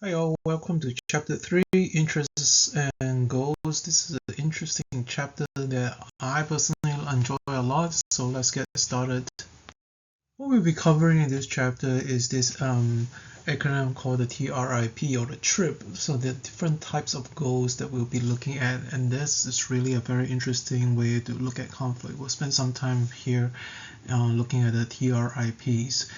Hi all, welcome to chapter 3, Interests and Goals. This is an interesting chapter that I personally enjoy a lot, so let's get started. What we'll be covering in this chapter is this acronym called the TRIP or the TRIP. So the different types of goals that we'll be looking at, and this is really a very interesting way to look at conflict. We'll spend some time here looking at the TRIPs.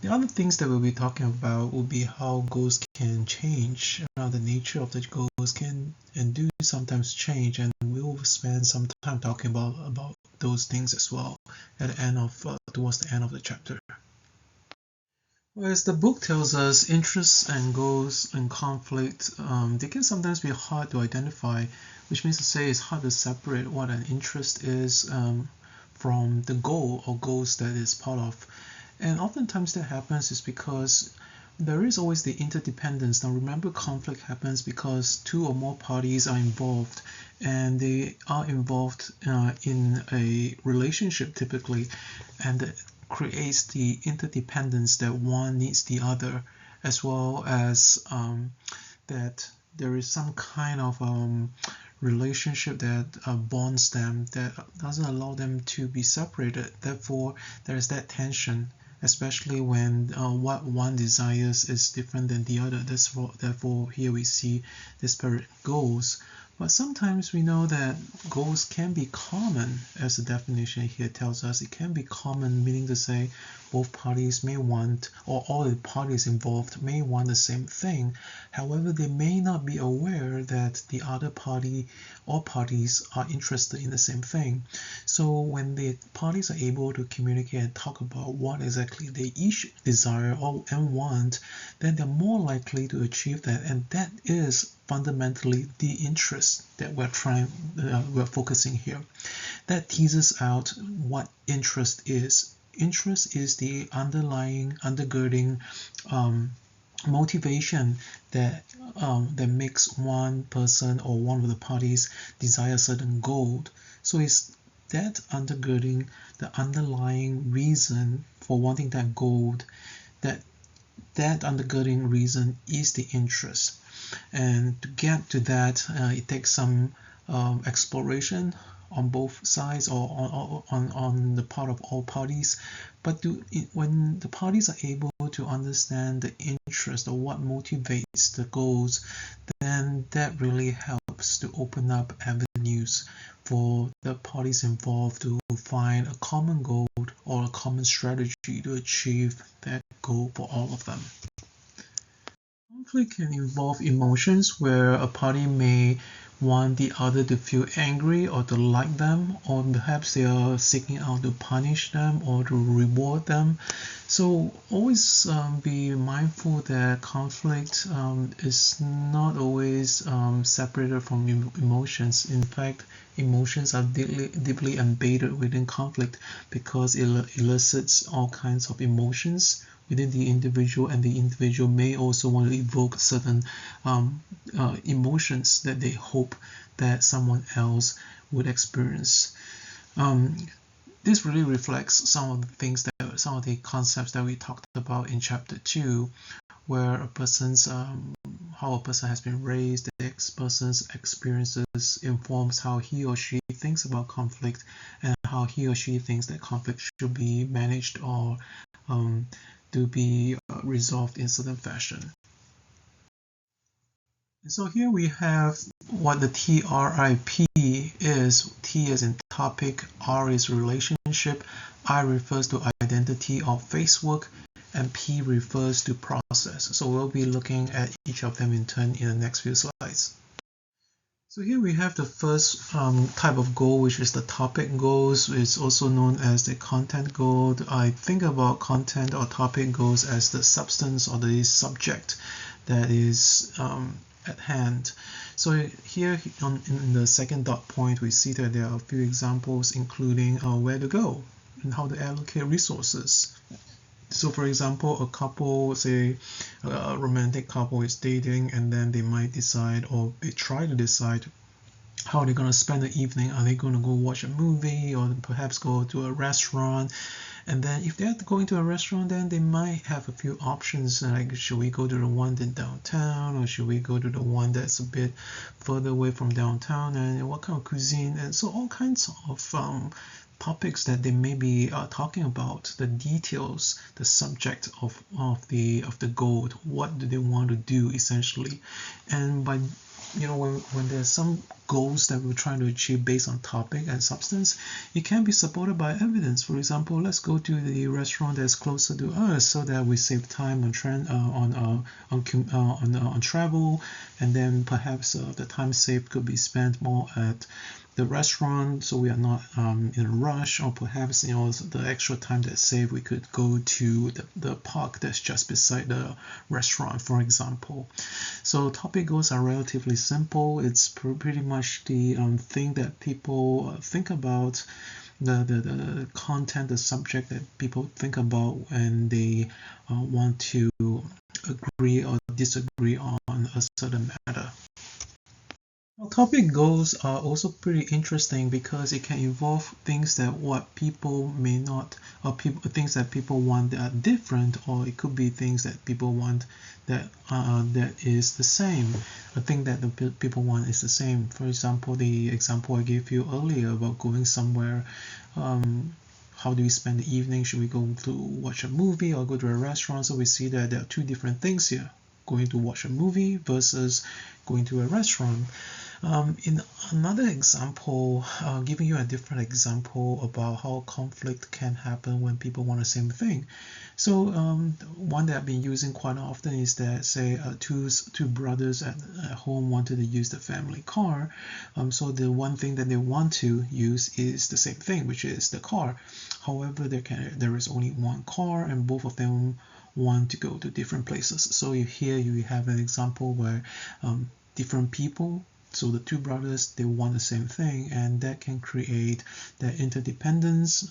The other things that we'll be talking about will be how goals can change. The nature of the goals can and do sometimes change, and we will spend some time talking about those things as well at the end of towards the end of the chapter. Whereas the book tells us interests and goals and conflict, they can sometimes be hard to identify, which means to say it's hard to separate what an interest is from the goal or goals that is part of. And oftentimes that happens is because there is always the interdependence. Now remember, conflict happens because two or more parties are involved, and they are involved in a relationship typically, and that creates the interdependence that one needs the other, as well as that there is some kind of relationship that bonds them, that doesn't allow them to be separated. Therefore, there is that tension, especially when what one desires is different than the other. Therefore, here we see disparate goals. But sometimes we know that goals can be common, as the definition here tells us. It can be common, meaning to say both parties may want, or all the parties involved may want the same thing. However, they may not be aware that the other party or parties are interested in the same thing. So when the parties are able to communicate and talk about what exactly they each desire and want, then they're more likely to achieve that, and that is fundamentally the interest that we're focusing here. That teases out what interest is. Interest is the underlying, undergirding motivation that makes one person or one of the parties desire a certain goal. So it's that undergirding, the underlying reason for wanting that goal, that undergirding reason is the interest. And to get to that, it takes some exploration on both sides, or on the part of all parties. But when the parties are able to understand the interest or what motivates the goals, then that really helps to open up avenues for the parties involved to find a common goal or a common strategy to achieve that goal for all of them. Conflict can involve emotions where a party may want the other to feel angry or to like them, or perhaps they are seeking out to punish them or to reward them. So always be mindful that conflict is not always separated from emotions. In fact, emotions are deeply embedded within conflict because it elicits all kinds of emotions within the individual, and the individual may also want to evoke certain emotions that they hope that someone else would experience. This really reflects some of the concepts that we talked about in chapter 2, where how a person has been raised, the person's experiences informs how he or she thinks about conflict, and how he or she thinks that conflict should be managed or to be resolved in certain fashion. And so here we have what the TRIP is. T is in topic, R is relationship, I refers to identity or face work, and P refers to process. So we'll be looking at each of them in turn in the next few slides. So here we have the first type of goal, which is the topic goals. It's also known as the content goal. I think about content or topic goals as the substance or the subject that is at hand. So here in the second dot point, we see that there are a few examples, including where to go and how to allocate resources. So for example, a couple, say a romantic couple is dating, and then they might decide, or they try to decide, how they're going to spend the evening. Are they going to go watch a movie, or perhaps go to a restaurant? And then if they're going to a restaurant, then they might have a few options, like should we go to the one in downtown, or should we go to the one that's a bit further away from downtown, and what kind of cuisine, and so all kinds of topics that they may be talking about, the details, the subject of the goal, what do they want to do essentially. And by when there's some goals that we're trying to achieve based on topic and substance, it can be supported by evidence. For example, let's go to the restaurant that's closer to us so that we save time on travel, and then perhaps the time saved could be spent more at the restaurant, so we are not in a rush, or perhaps the extra time that's saved, we could go to the park that's just beside the restaurant, for example. So topic goals are relatively simple. It's pretty much the thing that people think about, the content, the subject that people think about when they want to agree or disagree on a certain matter. Well, topic goals are also pretty interesting because it can involve things that what people may not, or things that people want that are different, or it could be things that people want that is the same. A thing that the people want is the same. For example, the example I gave you earlier about going somewhere. How do we spend the evening? Should we go to watch a movie or go to a restaurant? So we see that there are two different things here: going to watch a movie versus going to a restaurant. In another example, giving you a different example about how conflict can happen when people want the same thing. So one that I've been using quite often is that, say, two brothers at home wanted to use the family car. So the one thing that they want to use is the same thing, which is the car. However, there is only one car, and both of them want to go to different places. So here you have an example where different people, so the two brothers, they want the same thing, and that can create that interdependence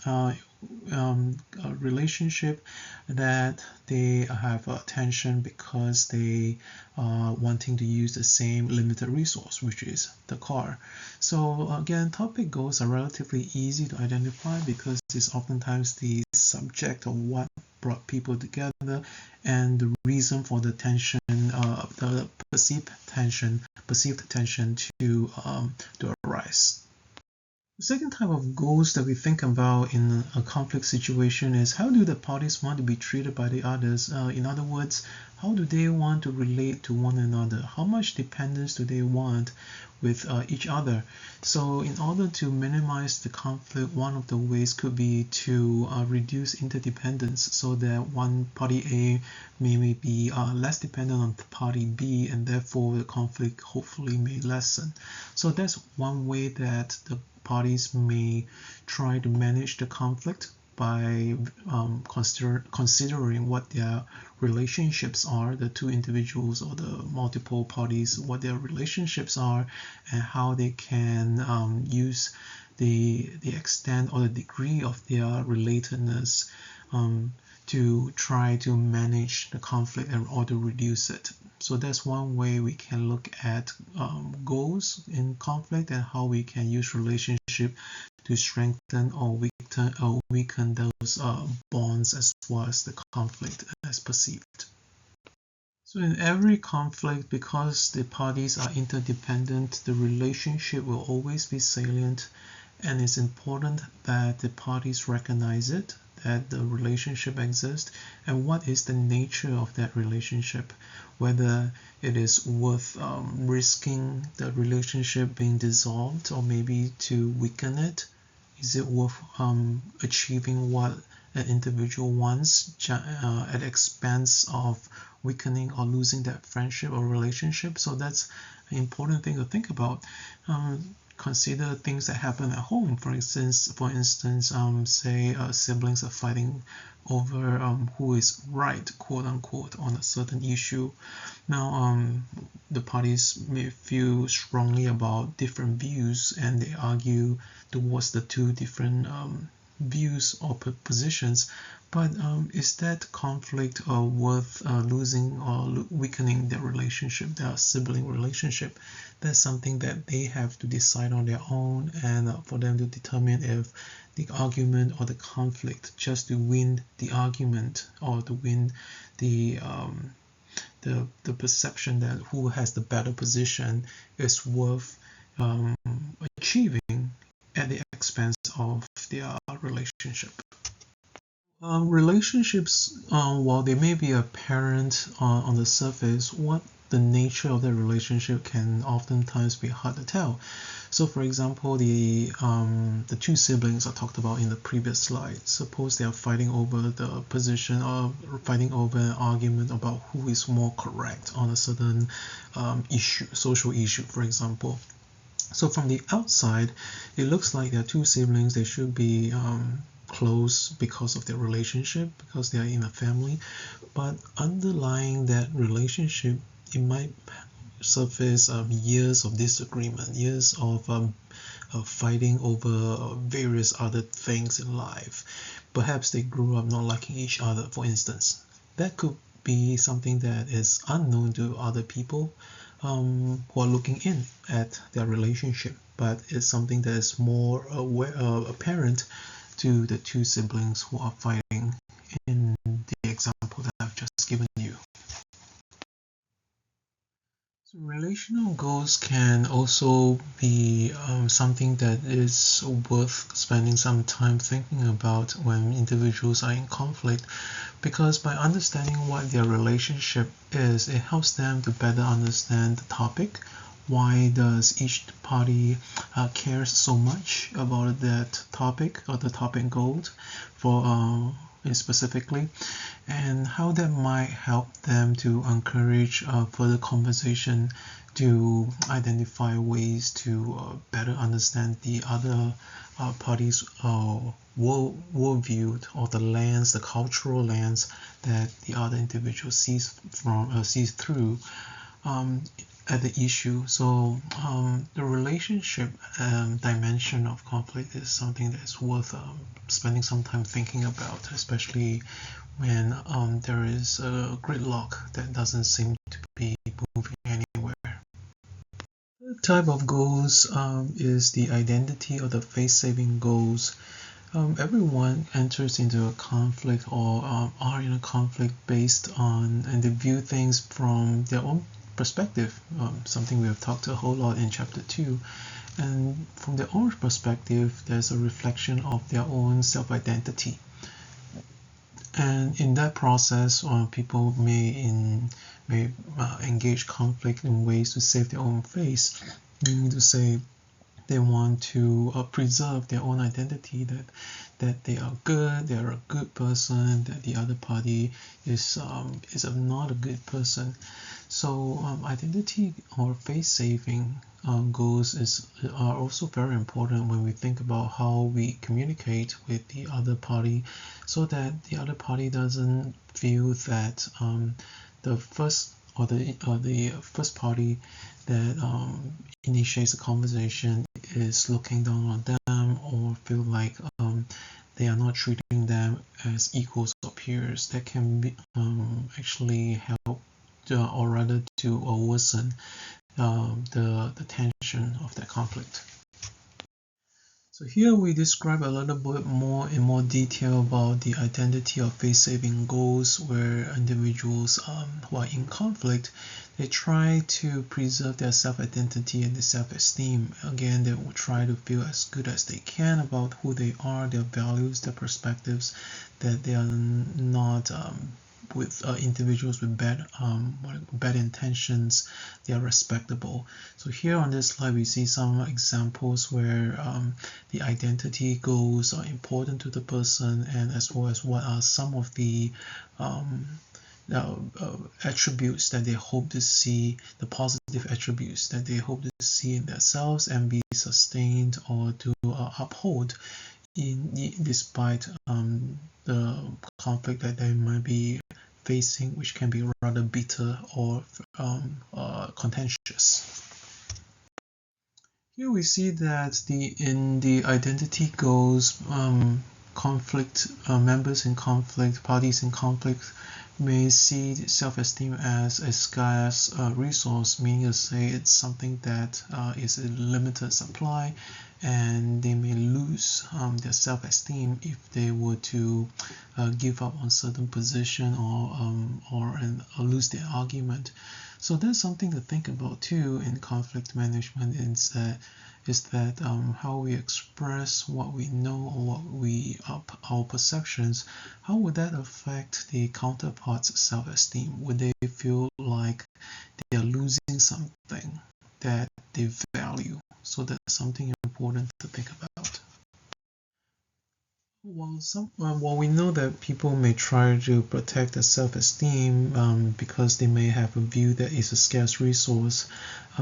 relationship, that they have a tension because they are wanting to use the same limited resource, which is the car. So again, topic goals are relatively easy to identify because it's oftentimes the subject of what brought people together and the reason for the tension, the perceived tension to arise. The second type of goals that we think about in a conflict situation is, how do the parties want to be treated by the others? In other words, how do they want to relate to one another? How much dependence do they want with each other? So in order to minimize the conflict, one of the ways could be to reduce interdependence, so that one party A may be less dependent on party B, and therefore the conflict hopefully may lessen. So that's one way that the parties may try to manage the conflict, by considering what their relationships are, the two individuals or the multiple parties, what their relationships are, and how they can use the extent or the degree of their relatedness to try to manage the conflict and or to reduce it. So that's one way we can look at goals in conflict, and how we can use relationship to strengthen or weaken those bonds as well as the conflict as perceived. So in every conflict, because the parties are interdependent, the relationship will always be salient, and it's important that the parties recognize it, that the relationship exists, and what is the nature of that relationship, whether it is worth risking the relationship being dissolved or maybe to weaken it. Is it worth achieving what an individual wants at the expense of weakening or losing that friendship or relationship? So that's an important thing to think about. Consider things that happen at home. For instance, say siblings are fighting over who is right, quote unquote, on a certain issue. Now, the parties may feel strongly about different views, and they argue towards the two different views or positions. But is that conflict worth losing or weakening their relationship, their sibling relationship? That's something that they have to decide on their own, and for them to determine if the argument or the conflict just to win the argument or to win the the perception that who has the better position is worth achieving at the expense of their relationship. Relationships, while they may be apparent on the surface, what the nature of the relationship can oftentimes be hard to tell. So, for example, the two siblings I talked about in the previous slide. Suppose they are fighting over the position or fighting over an argument about who is more correct on a certain issue, social issue, for example. So from the outside, it looks like they're two siblings. They should be close because of their relationship, because they are in a family. But underlying that relationship, it might surface years of disagreement, years of fighting over various other things in life. Perhaps they grew up not liking each other, for instance. That could be something that is unknown to other people who are looking in at their relationship, but it's something that is more apparent to the two siblings who are fighting in the example that I've just given you. So relational goals can also be something that is worth spending some time thinking about when individuals are in conflict, because by understanding what their relationship is, it helps them to better understand the topic. Why does each party care so much about that topic or the topic goal for specifically, and how that might help them to encourage further conversation to identify ways to better understand the other party's worldview or the lens, the cultural lens that the other individual sees through at the issue. So the relationship dimension of conflict is something that is worth spending some time thinking about, especially when there is a gridlock that doesn't seem to be moving anywhere. The type of goals is the identity or the face-saving goals. Everyone enters into a conflict or are in a conflict based on, and they view things from their own perspective, something we have talked a whole lot in chapter 2. And from their own perspective, there's a reflection of their own self-identity. And in that process, people may engage conflict in ways to save their own face, meaning to say they want to preserve their own identity, that they are good, they are a good person, that the other party is not a good person. So identity or face-saving goals are also very important when we think about how we communicate with the other party, so that the other party doesn't feel that the first party that initiates a conversation is looking down on them, or feel like they are not treating them as equals or peers. That can be actually help or rather to worsen the tension of that conflict. So here we describe a little bit more in more detail about the identity of face-saving goals, where individuals who are in conflict, they try to preserve their self-identity and their self-esteem. Again, they will try to feel as good as they can about who they are, their values, their perspectives, that they are not with individuals with bad intentions. They are respectable. So here on this slide we see some examples where the identity goals are important to the person, and as well as what are some of the attributes that they hope to see, the positive attributes that they hope to see in themselves and be sustained or to uphold despite the conflict that they might be facing, which can be rather bitter or contentious. Here we see that in the identity goals, conflict members in conflict, parties in conflict, may see self-esteem as a scarce resource, meaning to say it's something that is a limited supply, and they may lose their self-esteem if they were to give up on certain position or lose their argument. So that's something to think about too in conflict management, is that how we express what we know or our perceptions, how would that affect the counterpart's self-esteem? Would they feel like they are losing something that they value? So that's something important to think about. Well, we know that people may try to protect their self-esteem because they may have a view that it's a scarce resource.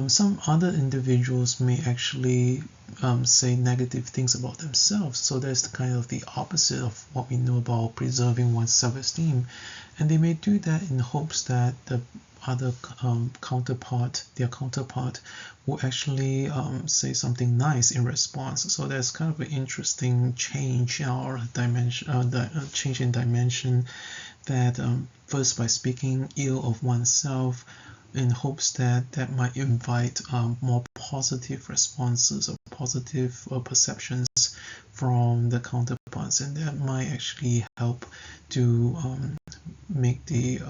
Some other individuals may actually say negative things about themselves. So that's kind of the opposite of what we know about preserving one's self-esteem. And they may do that in hopes that the other their counterpart, will actually say something nice in response. So there's kind of an interesting change or dimension, change in dimension that first by speaking ill of oneself in hopes that that might invite more positive responses or positive perceptions from the counterparts, and that might actually help to make the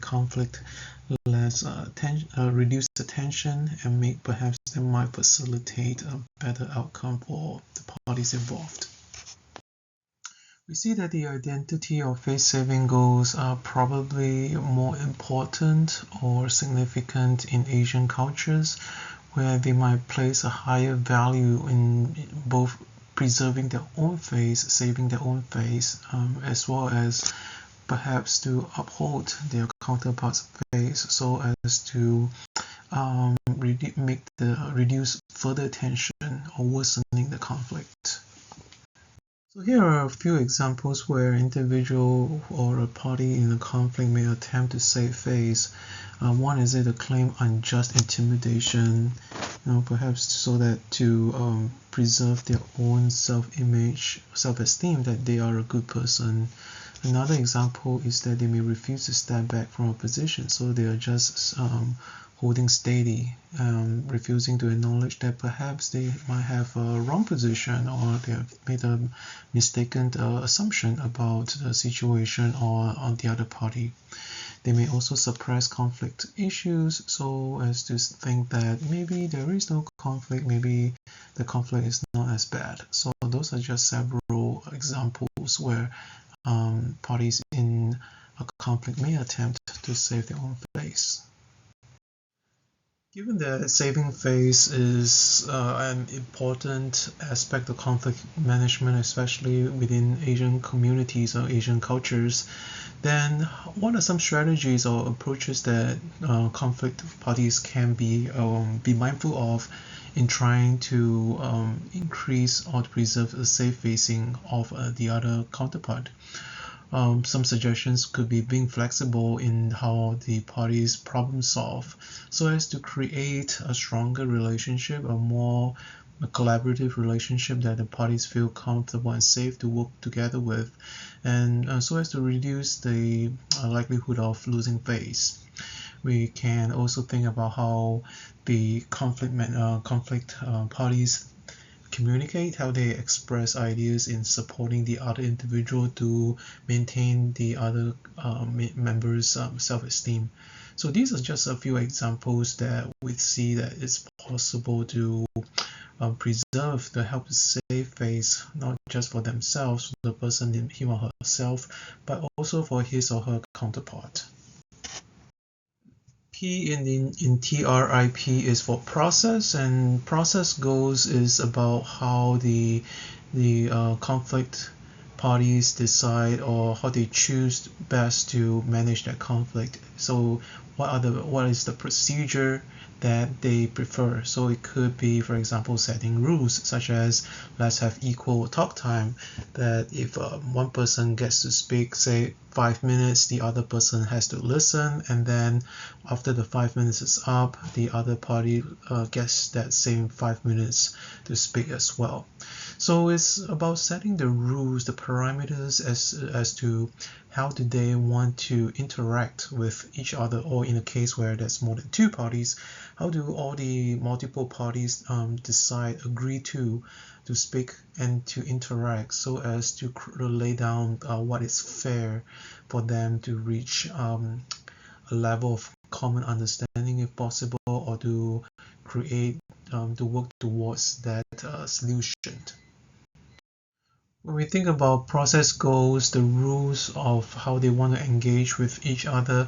conflict less reduce the tension, and make perhaps that might facilitate a better outcome for the parties involved. We see that the identity or face-saving goals are probably more important or significant in Asian cultures, where they might place a higher value in both preserving their own face, saving their own face, as well as perhaps to uphold their counterpart's face, so as to reduce further tension or worsening the conflict. So here are a few examples where an individual or a party in a conflict may attempt to save face. One is to claim unjust intimidation, perhaps so that to preserve their own self-image, self-esteem, that they are a good person. Another example is that they may refuse to step back from a position, so they are just holding steady, refusing to acknowledge that perhaps they might have a wrong position, or they have made a mistaken assumption about the situation or on the other party. They may also suppress conflict issues so as to think that maybe there is no conflict, maybe the conflict is not as bad. So those are just several examples where parties in a conflict may attempt to save their own face. Given that saving face is an important aspect of conflict management, especially within Asian communities or Asian cultures, then what are some strategies or approaches that conflict parties can be mindful of in trying to increase or to preserve the safe facing of the other counterpart? Some suggestions could be being flexible in how the parties problem solve so as to create a stronger relationship, a more collaborative relationship that the parties feel comfortable and safe to work together with, and so as to reduce the likelihood of losing face. We can also think about how the conflict parties communicate, how they express ideas in supporting the other individual to maintain the other members' self-esteem. So these are just a few examples that we see that it's possible to preserve the help to save face, not just for themselves, the person in him or herself, but also for his or her counterpart. P in TRIP is for process, and process goals is about how the conflict parties decide or how they choose best to manage that conflict. So what is the procedure that they prefer? So it could be, for example, setting rules such as let's have equal talk time, that if one person gets to speak, say 5 minutes, the other person has to listen, and then after the 5 minutes is up, the other party gets that same 5 minutes to speak as well. So it's about setting the rules, the parameters as to how do they want to interact with each other, or in a case where there's more than two parties, how do all the multiple parties agree to speak and to interact so as to lay down what is fair for them to reach a level of common understanding if possible, or to create to work towards that solution. When we think about process goals, the rules of how they want to engage with each other,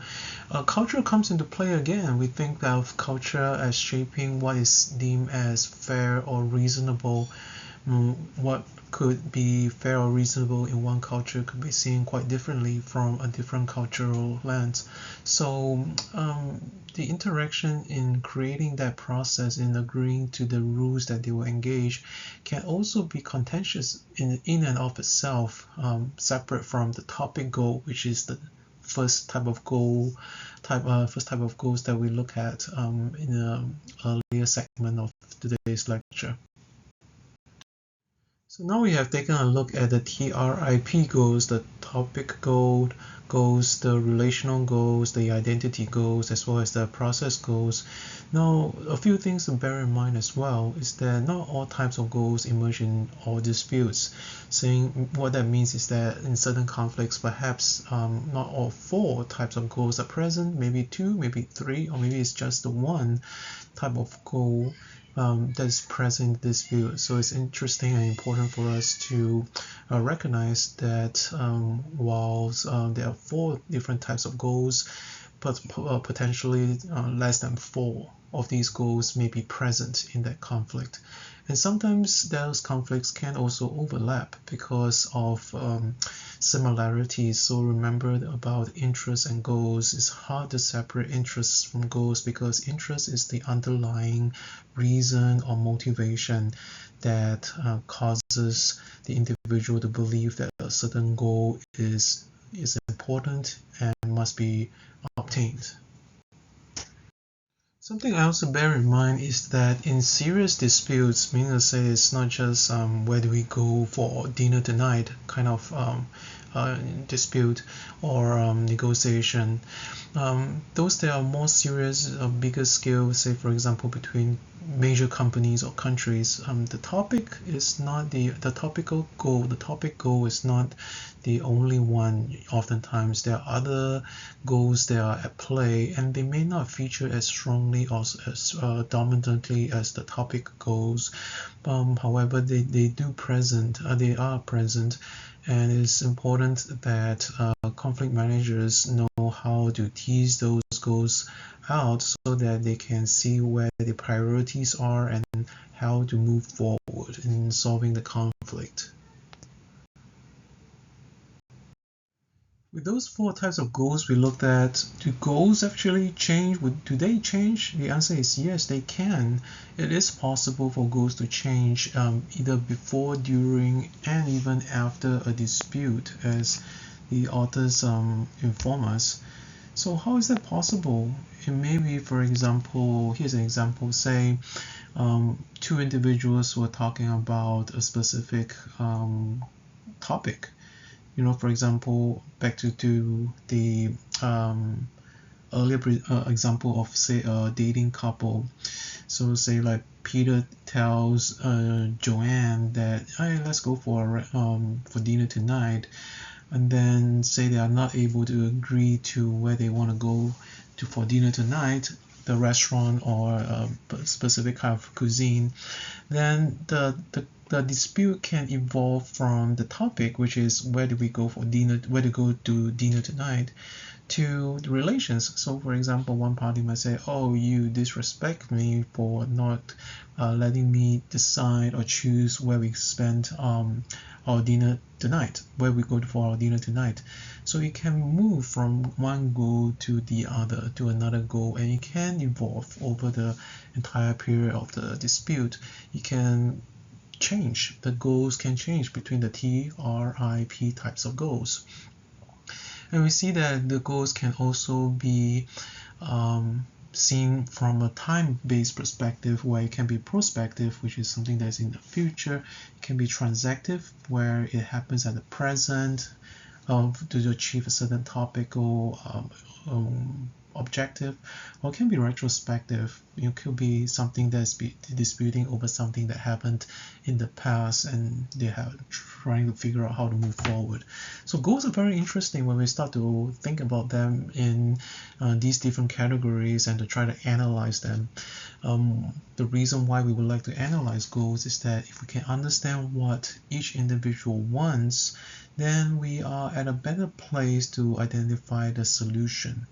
culture comes into play again. We think of culture as shaping what is deemed as fair or reasonable. What could be fair or reasonable in one culture could be seen quite differently from a different cultural lens. So the interaction in creating that process, in agreeing to the rules that they will engage, can also be contentious in and of itself, separate from the topic goal, which is the first type of goals that we look at in an earlier segment of today's lecture. So now we have taken a look at the TRIP goals, the topic goals, the relational goals, the identity goals, as well as the process goals. Now, a few things to bear in mind as well is that not all types of goals emerge in all disputes. Saying what that means is that in certain conflicts, perhaps not all four types of goals are present, maybe two, maybe three, or maybe it's just the one type of goal that is present in this view. So it's interesting and important for us to recognize that while there are four different types of goals, but potentially less than four of these goals may be present in that conflict. And sometimes those conflicts can also overlap because of similarities. So remember about interests and goals. It's hard to separate interests from goals because interest is the underlying reason or motivation that causes the individual to believe that a certain goal is important and must be obtained. Something else to bear in mind is that in serious disputes, meaning to say it's not just where do we go for dinner tonight kind of dispute or negotiation. Those that are more serious, bigger scale, say for example between major companies or countries, the topic is not the topical goal. The topic goal is not the only one. Oftentimes there are other goals that are at play, and they may not feature as strongly or as dominantly as the topic goals. However, they are present, and it's important that conflict managers know how to tease those goals out so that they can see where the priorities are and how to move forward in solving the conflict. With those four types of goals we looked at, do goals actually change? Do they change? The answer is yes, they can. It is possible for goals to change either before, during, and even after a dispute, as the authors inform us. So how is that possible? It may be, for example, here's an example, say two individuals who are talking about a specific topic. For example, back to the earlier example of, say, a dating couple. So say like Peter tells Joanne that, hey, let's go for dinner tonight, and then say they are not able to agree to where they want to go for dinner tonight, the restaurant or a specific kind of cuisine. Then the dispute can evolve from the topic, which is where to go to dinner tonight, to the relations. So for example, one party might say, oh, you disrespect me for not letting me decide or choose where we spend our dinner tonight, where we go for our dinner tonight. So it can move from one goal to the other, to another goal, and it can evolve over the entire period of the dispute. It can change. The goals can change between the TRIP types of goals. And we see that the goals can also be seen from a time-based perspective, where it can be prospective, which is something that's in the future. It can be transactive, where it happens at the present to achieve a certain topic or objective, or it can be retrospective. It could be something that's disputing over something that happened in the past, and they are trying to figure out how to move forward. So goals are very interesting when we start to think about them in these different categories and to try to analyze them. The reason why we would like to analyze goals is that if we can understand what each individual wants, then we are at a better place to identify the solution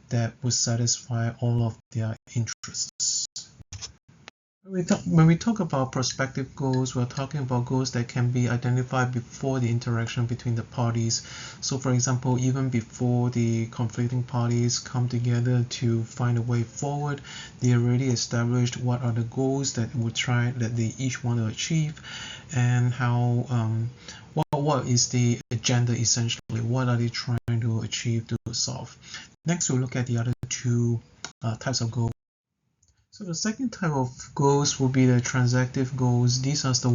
that will satisfy all of their interests. When we talk about prospective goals, we're talking about goals that can be identified before the interaction between the parties. So for example, even before the conflicting parties come together to find a way forward, they already established what are the goals that they each want to achieve, and how what is the agenda essentially, what are they trying to achieve to solve. Next, we'll look at the other two types of goals. So the second type of goals will be the transactive goals. These are the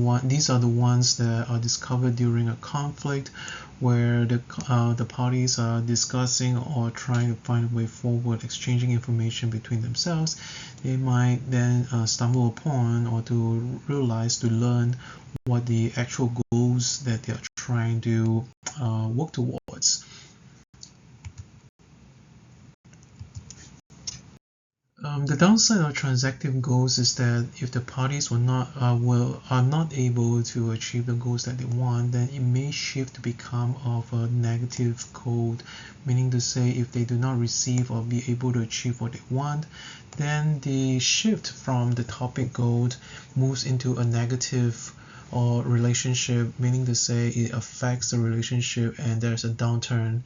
ones that are discovered during a conflict, where the parties are discussing or trying to find a way forward, exchanging information between themselves. They might then stumble upon or to learn what the actual goals that they are trying to work towards. The downside of transactive goals is that if the parties are not able to achieve the goals that they want, then it may shift to become of a negative code, meaning to say if they do not receive or be able to achieve what they want, then the shift from the topic goal moves into a negative or relationship, meaning to say it affects the relationship and there's a downturn,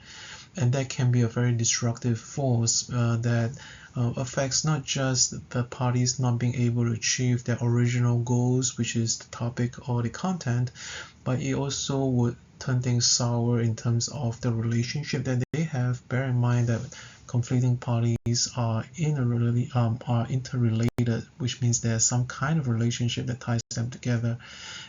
and that can be a very destructive force that affects not just the parties not being able to achieve their original goals, which is the topic or the content, but it also would turn things sour in terms of the relationship that they have. Bear in mind that conflicting parties are interrelated, which means there's some kind of relationship that ties them together,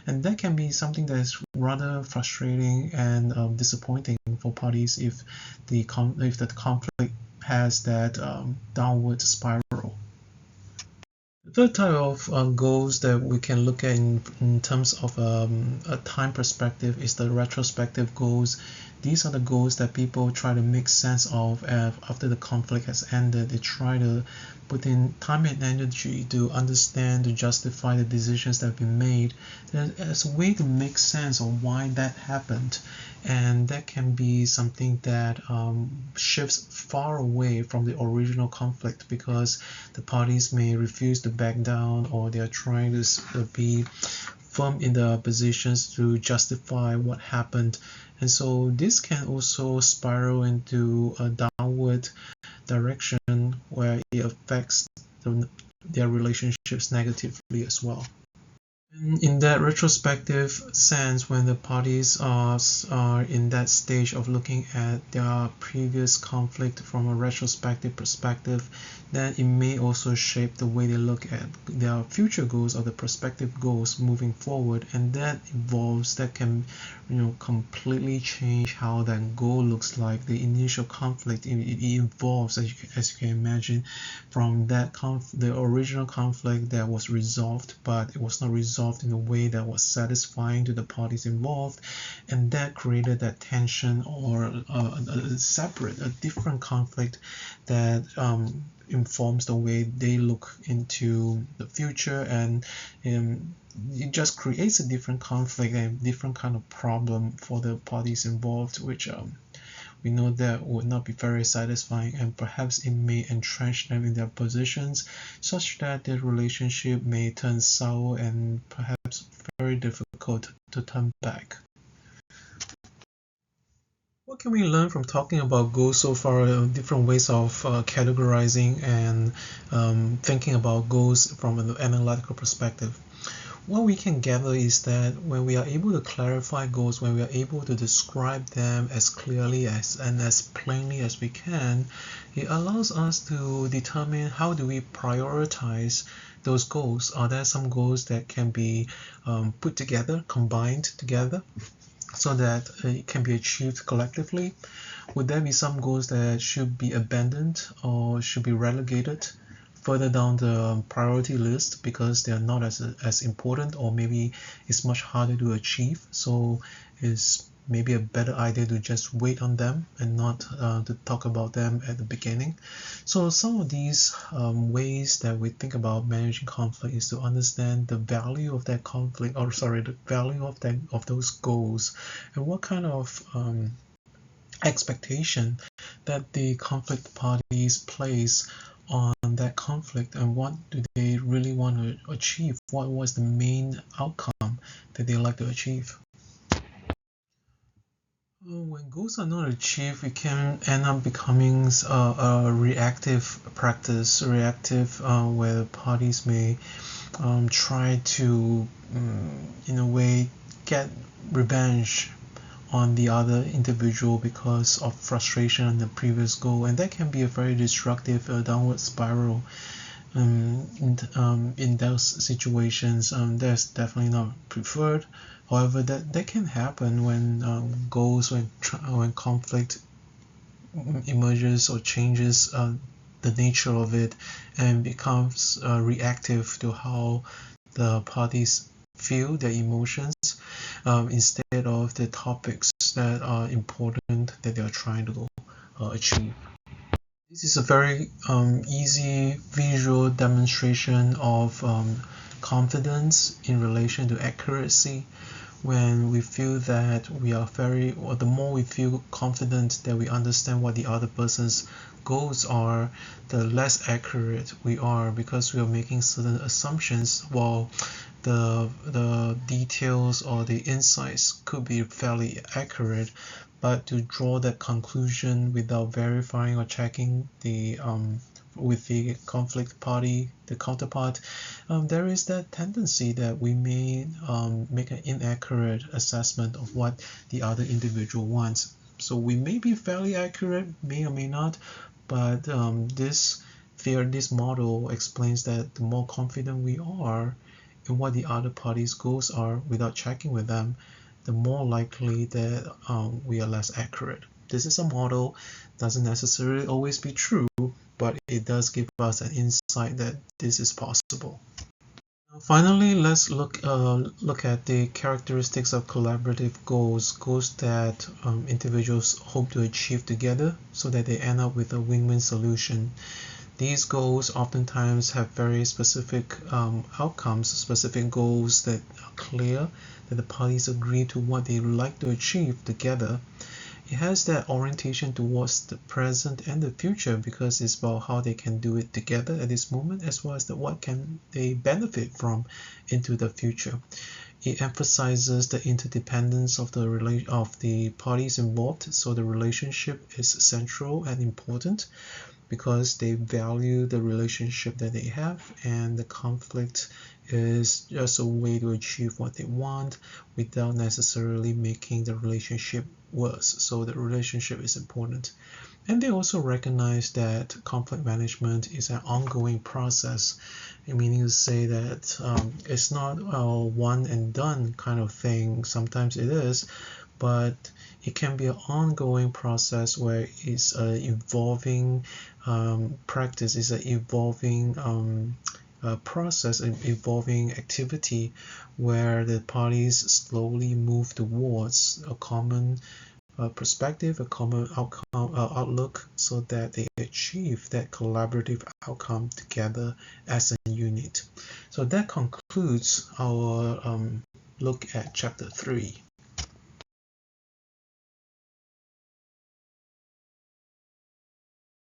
and that can be something that is rather frustrating and disappointing for parties if the conflict has that downward spiral. The third type of goals that we can look at in terms of a time perspective is the retrospective goals. These are the goals that people try to make sense of after the conflict has ended. They try to put in time and energy to understand, to justify the decisions that have been made as a way to make sense of why that happened. And that can be something that shifts far away from the original conflict, because the parties may refuse to back down, or they are trying to be firm in their positions to justify what happened. And so this can also spiral into a downward direction where it affects their relationships negatively as well. In that retrospective sense, when the parties are in that stage of looking at their previous conflict from a retrospective perspective, then it may also shape the way they look at their future goals or the prospective goals moving forward, and that can completely change how that goal looks like. The initial conflict, it evolves, as you can imagine, from the original conflict that was resolved, but it was not resolved in a way that was satisfying to the parties involved, and that created that tension or a different conflict that informs the way they look into the future, and it just creates a different conflict and different kind of problem for the parties involved, which we know that would not be very satisfying, and perhaps it may entrench them in their positions such that their relationship may turn sour and perhaps very difficult to turn back. What can we learn from talking about goals so far? Different ways of categorizing and thinking about goals from an analytical perspective. what we can gather is that when we are able to clarify goals, when we are able to describe them as clearly and as plainly as we can, it allows us to determine how do we prioritize those goals. Are there some goals that can be put together, combined together, so that it can be achieved collectively? Would there be some goals that should be abandoned or should be relegated further down the priority list because they are not as important, or maybe it's much harder to achieve, so it's maybe a better idea to just wait on them and not to talk about them at the beginning? So some of these ways that we think about managing conflict is to understand the value of that conflict, or sorry, the value of those goals, and what kind of expectation that the conflict parties place on that conflict, and what do they really want to achieve, what was the main outcome that they like to achieve. When goals are not achieved, it can end up becoming a reactive practice, where parties may try to, in a way, get revenge on the other individual because of frustration on the previous goal, and that can be a very destructive downward spiral. In those situations, that's definitely not preferred. However, that can happen when goals, when conflict emerges or changes the nature of it and becomes reactive to how the parties feel, their emotions, instead of the topics that are important that they are trying to achieve. This is a very easy visual demonstration of confidence in relation to accuracy. When we feel that we are or the more we feel confident that we understand what the other person's goals are, the less accurate we are, because we are making certain assumptions, while the details or the insights could be fairly accurate. But to draw that conclusion without verifying or checking with the conflict party, the counterpart, there is that tendency that we may make an inaccurate assessment of what the other individual wants. So we may be fairly accurate, may or may not, but this model explains that the more confident we are in what the other party's goals are without checking with them, the more likely that we are less accurate. This is a model, doesn't necessarily always be true, but it does give us an insight that this is possible. Now, finally, let's look at the characteristics of collaborative goals that individuals hope to achieve together so that they end up with a win-win solution. These goals oftentimes have very specific outcomes, specific goals that are clear, that the parties agree to what they would like to achieve together. It has that orientation towards the present and the future because it's about how they can do it together at this moment, as well as what can they benefit from into the future. It emphasizes the interdependence of the parties involved, so the relationship is central and important because they value the relationship that they have, and the conflict is just a way to achieve what they want without necessarily making the relationship worse. So the relationship is important. And they also recognize that conflict management is an ongoing process, meaning to say that it's not a one and done kind of thing. Sometimes it is, but it can be an ongoing process where it's an evolving practice, it's an evolving process, an evolving activity where the parties slowly move towards a common perspective, a common outlook, so that they achieve that collaborative outcome together as a unit. So that concludes our look at chapter 3.